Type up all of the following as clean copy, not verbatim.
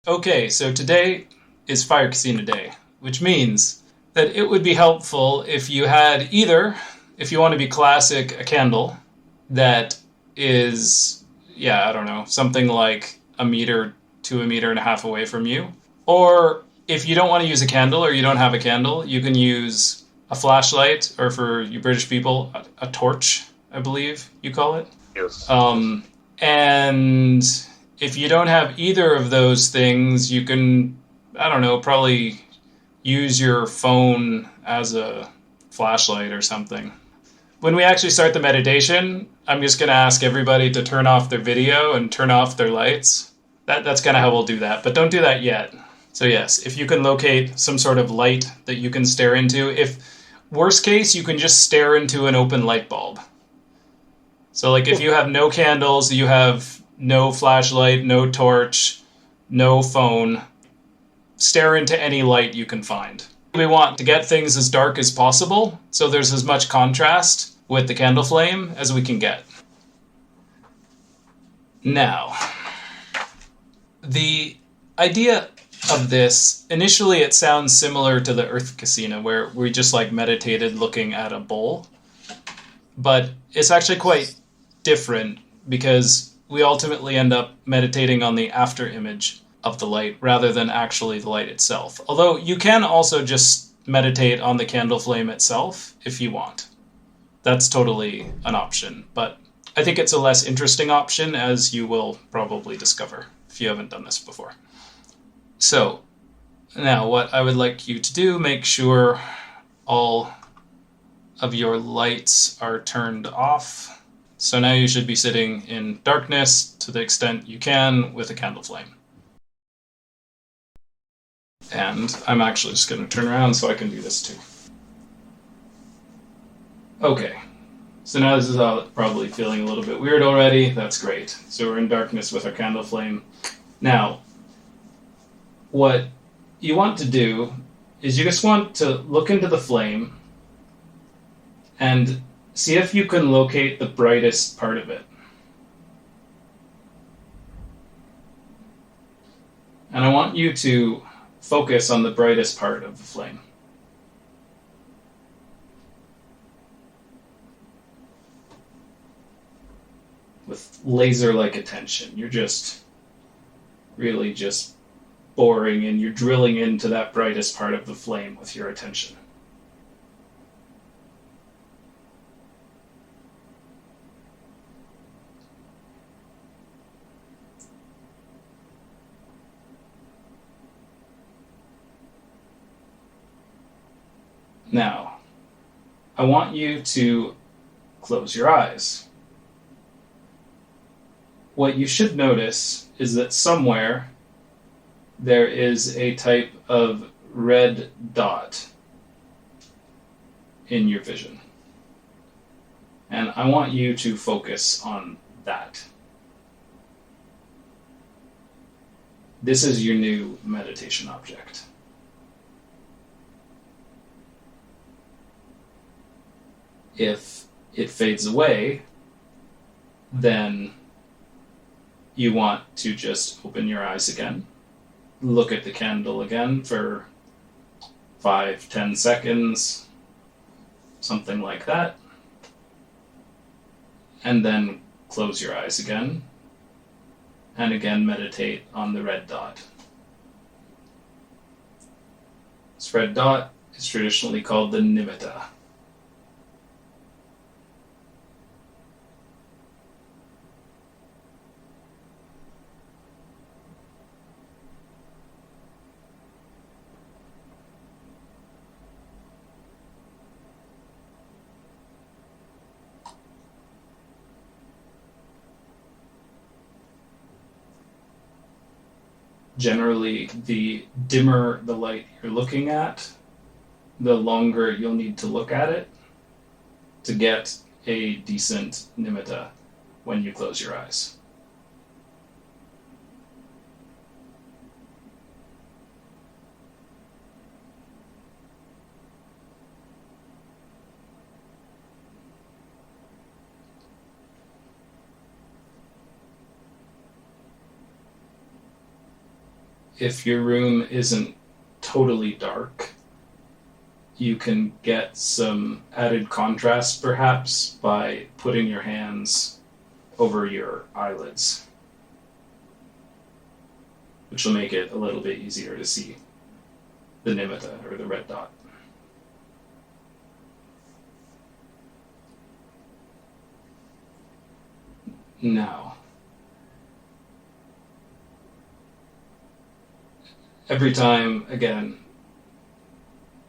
Okay, so today is Fire Kasina Day, which means that it would be helpful if you had either, if you want to be classic, a candle that is, yeah, I don't know, something like a meter to a meter and a half away from you. Or if you don't want to use a candle or you don't have a candle, you can use a flashlight, or for you British people, a torch, I believe you call it. Yes, yes. Um, and if you don't have either of those things, you can, I don't know, probably use your phone as a flashlight or something. When we actually start the meditation, I'm just going to ask everybody to turn off their video and turn off their lights. That's kind of how we'll do that, but don't do that yet. So yes, if you can locate some sort of light that you can stare into, if worst case, you can just stare into an open light bulb. So, like, if you have no candles, you have no flashlight, no torch, no phone, stare into any light you can find. We want to get things as dark as possible, so there's as much contrast with the candle flame as we can get. Now, the idea of this, initially it sounds similar to the Earth Kasina, where we just like meditated looking at a bowl, but it's actually quite different because we ultimately end up meditating on the after image of the light rather than actually the light itself. Although you can also just meditate on the candle flame itself if you want. That's totally an option, but I think it's a less interesting option, as you will probably discover if you haven't done this before. So, now what I would like you to do, make sure all of your lights are turned off. So now you should be sitting in darkness to the extent you can with a candle flame. And I'm actually just going to turn around so I can do this too. Okay, so now this is all probably feeling a little bit weird already. That's great. So we're in darkness with our candle flame. Now, what you want to do is you just want to look into the flame and see if you can locate the brightest part of it. And I want you to focus on the brightest part of the flame. With laser-like attention. You're just really just boring and you're drilling into that brightest part of the flame with your attention. Now, I want you to close your eyes. What you should notice is that somewhere there is a type of red dot in your vision. And I want you to focus on that. This is your new meditation object. If it fades away, then you want to just open your eyes again, look at the candle again for 5-10 seconds, something like that, and then close your eyes again, and again meditate on the red dot. This red dot is traditionally called the nimita. Generally, the dimmer the light you're looking at, the longer you'll need to look at it to get a decent nimita when you close your eyes. if your room isn't totally dark, you can get some added contrast perhaps by putting your hands over your eyelids, which will make it a little bit easier to see the nimita, or the red dot. Now, every time, again,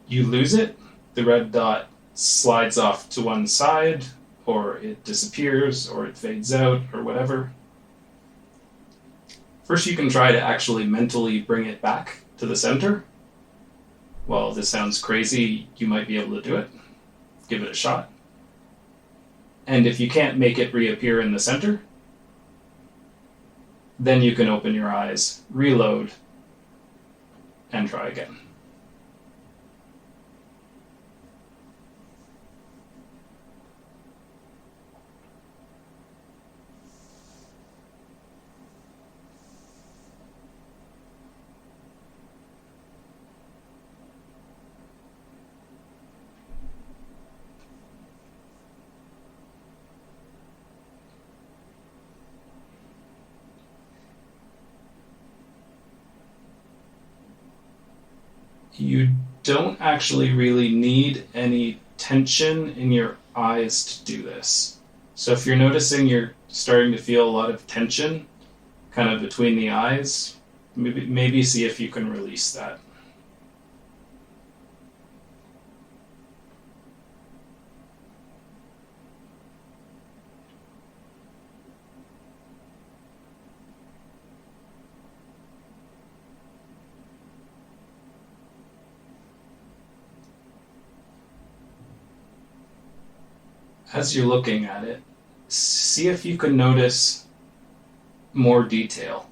you lose it, the red dot slides off to one side, or it disappears, or it fades out, or whatever. First, you can try to actually mentally bring it back to the center. Well, this sounds crazy, you might be able to do it. Give it a shot. And if you can't make it reappear in the center, then you can open your eyes, reload, and try again. You don't actually really need any tension in your eyes to do this. So if you're noticing you're starting to feel a lot of tension kind of between the eyes, maybe see if you can release that. As you're looking at it, see if you can notice more detail.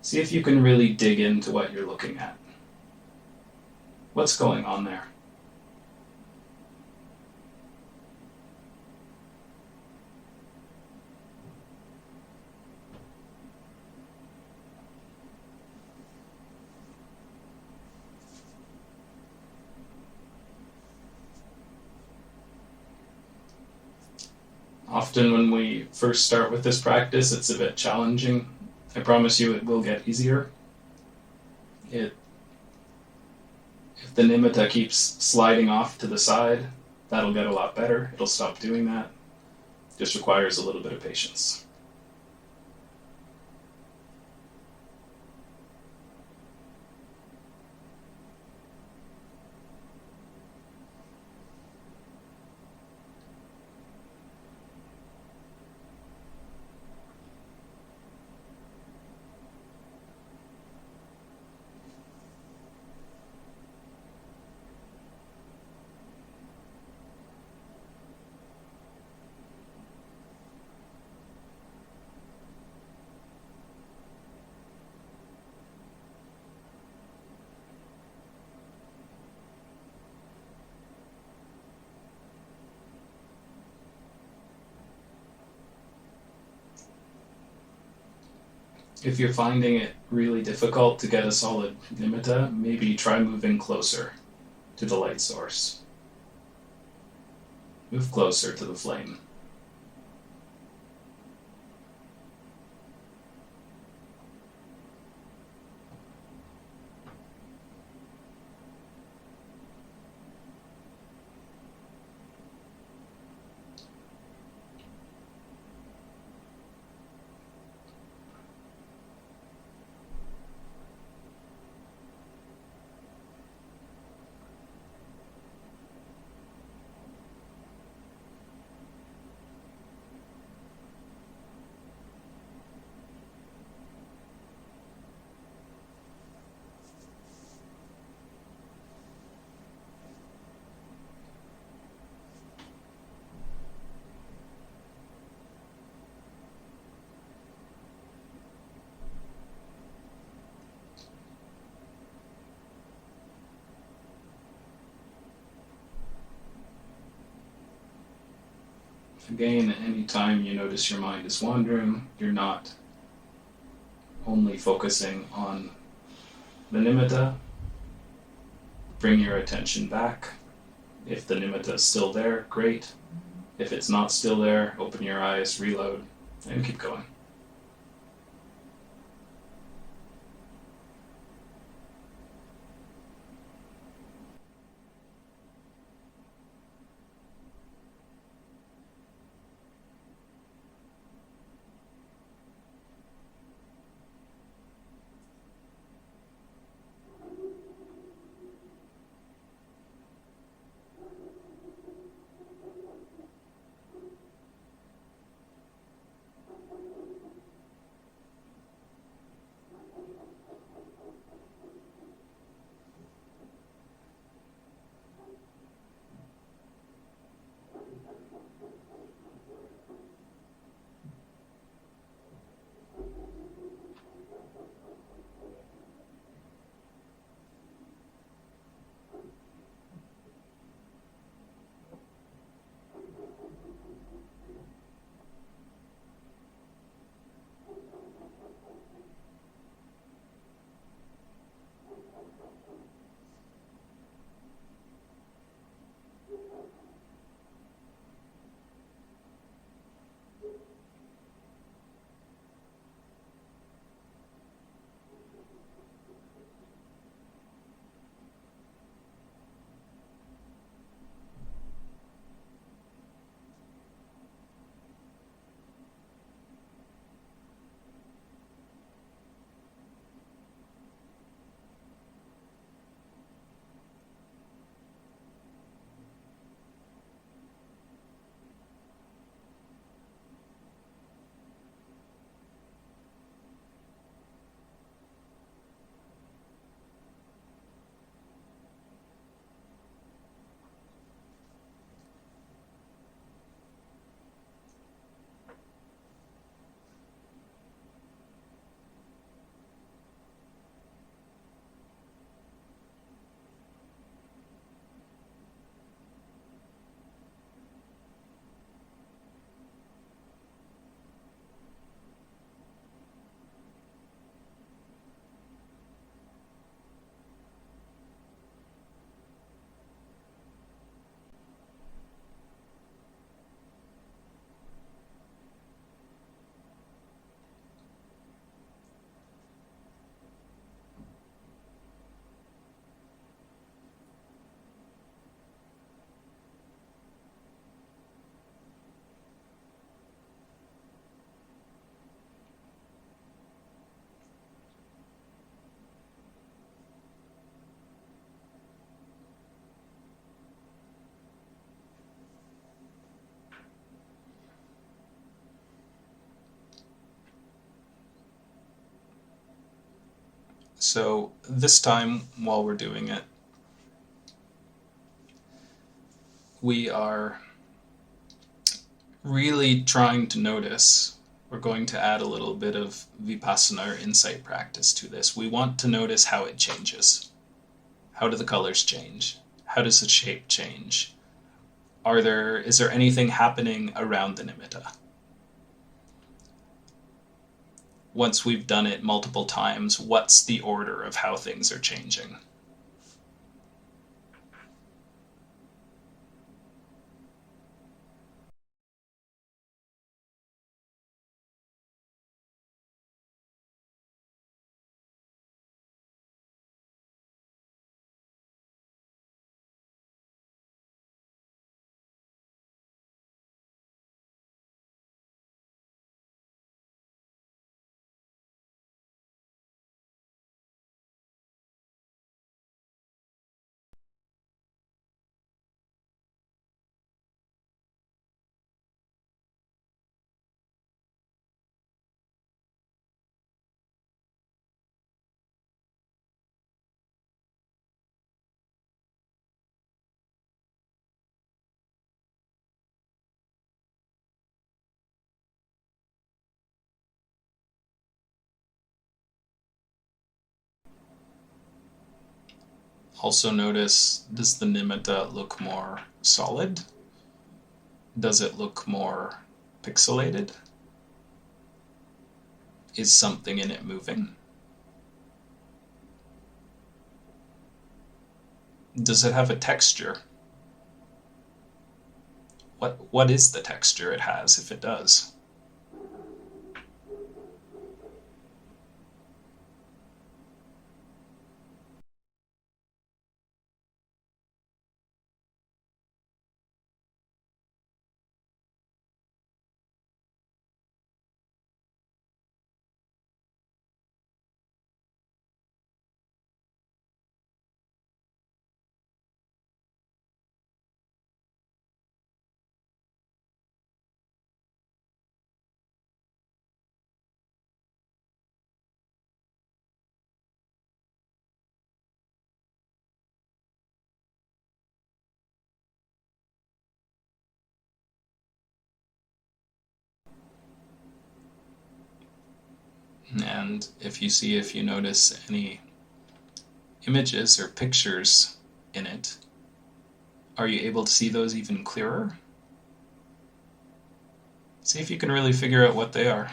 See if you can really dig into what you're looking at. What's going on there? Often when we first start with this practice, it's a bit challenging. I promise you it will get easier. If the nimita keeps sliding off to the side, that'll get a lot better. It'll stop doing that. Just requires a little bit of patience. If you're finding it really difficult to get a solid nimita, maybe try moving closer to the light source. Move closer to the flame. Again, anytime you notice your mind is wandering, you're not only focusing on the nimita. Bring your attention back. If the nimita is still there, great. If it's not still there, open your eyes, reload, and keep going. So this time, while we're doing it, we are really trying to notice. We're going to add a little bit of vipassana or insight practice to this. We want to notice how it changes. How do the colors change? How does the shape change? Is there anything happening around the nimitta? Once we've done it multiple times, what's the order of how things are changing? Also notice, does the nimitta look more solid? Does it look more pixelated? Is something in it moving? Does it have a texture? What is the texture it has if it does? And if you notice any images or pictures in it, are you able to see those even clearer? See if you can really figure out what they are.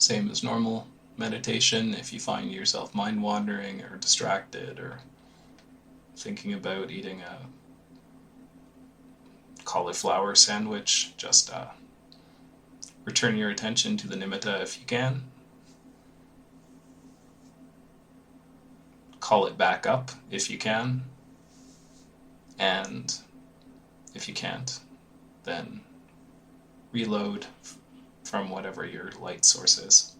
Same as normal meditation. If you find yourself mind wandering or distracted or thinking about eating a cauliflower sandwich, just return your attention to the nimita if you can. Call it back up if you can. And if you can't, then reload from whatever your light source is.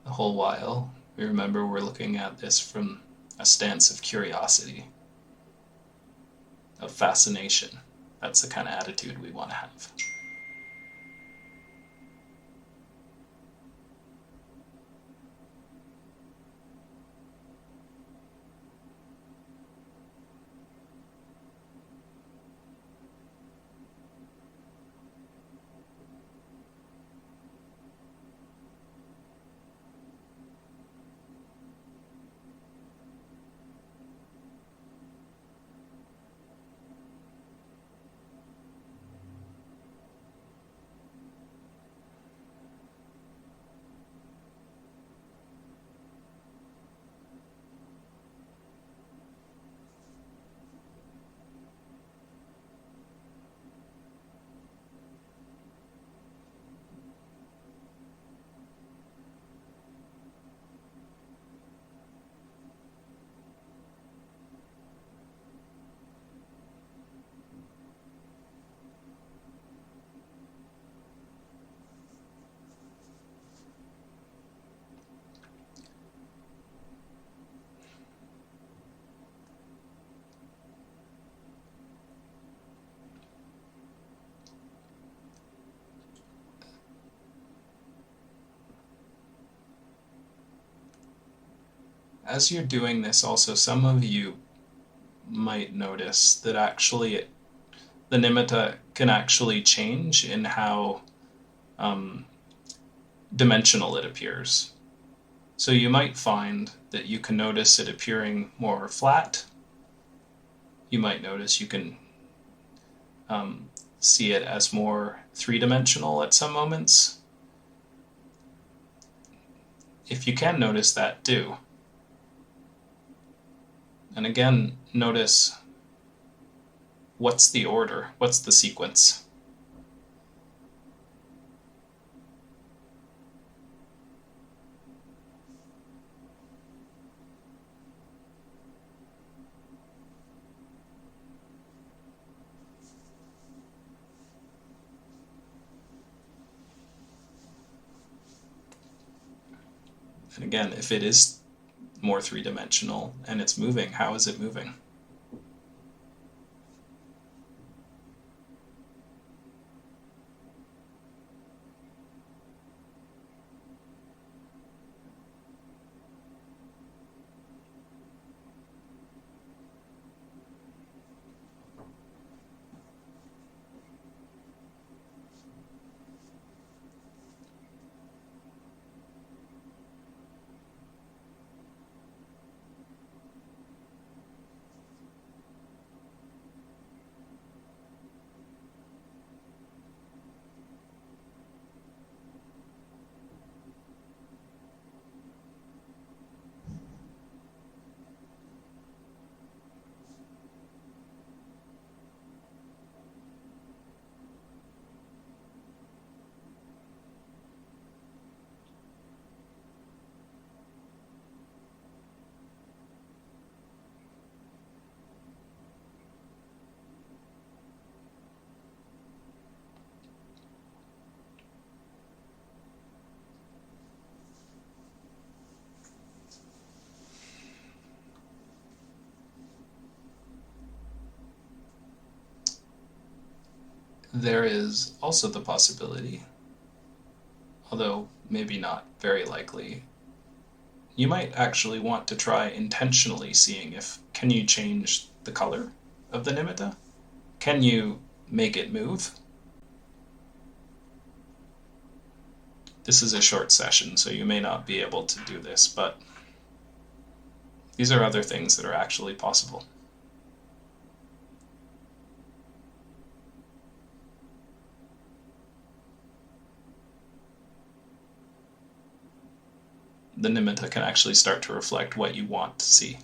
The whole while, we remember we're looking at this from a stance of curiosity, of fascination. That's the kind of attitude we want to have. As you're doing this, also, some of you might notice that actually the nimita can actually change in how um, dimensional it appears. So you might find that you can notice it appearing more flat. You might notice you can um, see it as more three-dimensional at some moments. If you can notice that, do. And again, notice what's the order, what's the sequence. And again, if it is more three-dimensional and it's moving, how is it moving? There is also the possibility, although maybe not very likely, you might actually want to try intentionally seeing if can you change the color of the nimita? Can you make it move? This is a short session, so you may not be able to do this, but these are other things that are actually possible. The nimita can actually start to reflect what you want to see.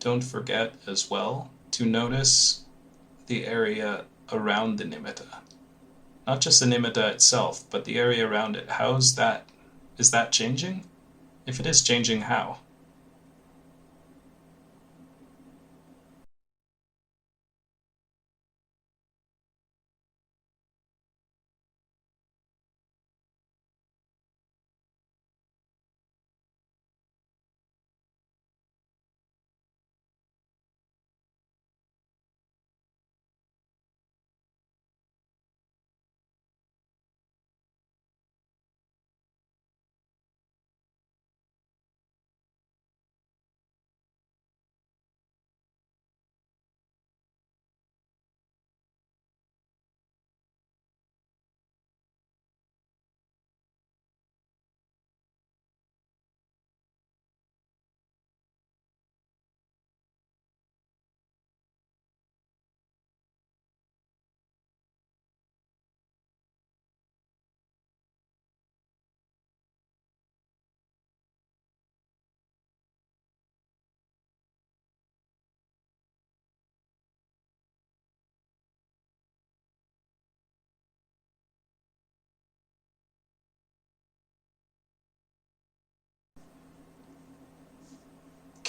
Don't forget as well to notice the area around the nimita. Not just the nimita itself, but the area around it. How's that? Is that changing? If it is changing, how?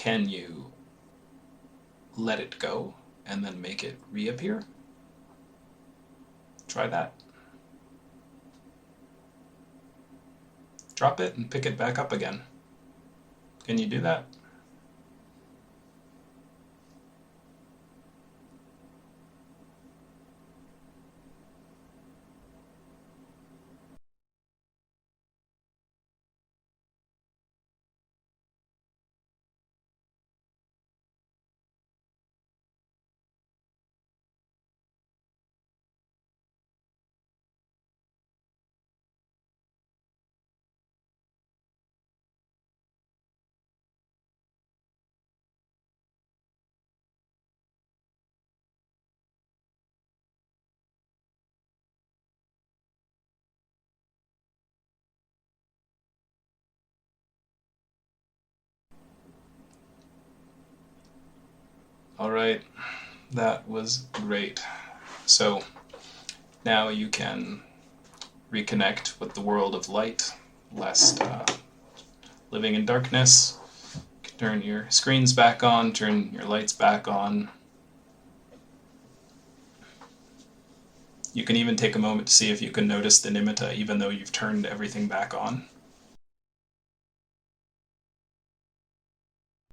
can you let it go and then make it reappear? Try that. Drop it and pick it back up again. Can you do that? All right, that was great. So now you can reconnect with the world of light, less living in darkness. Turn your screens back on, turn your lights back on. You can even take a moment to see if you can notice the nimita even though you've turned everything back on.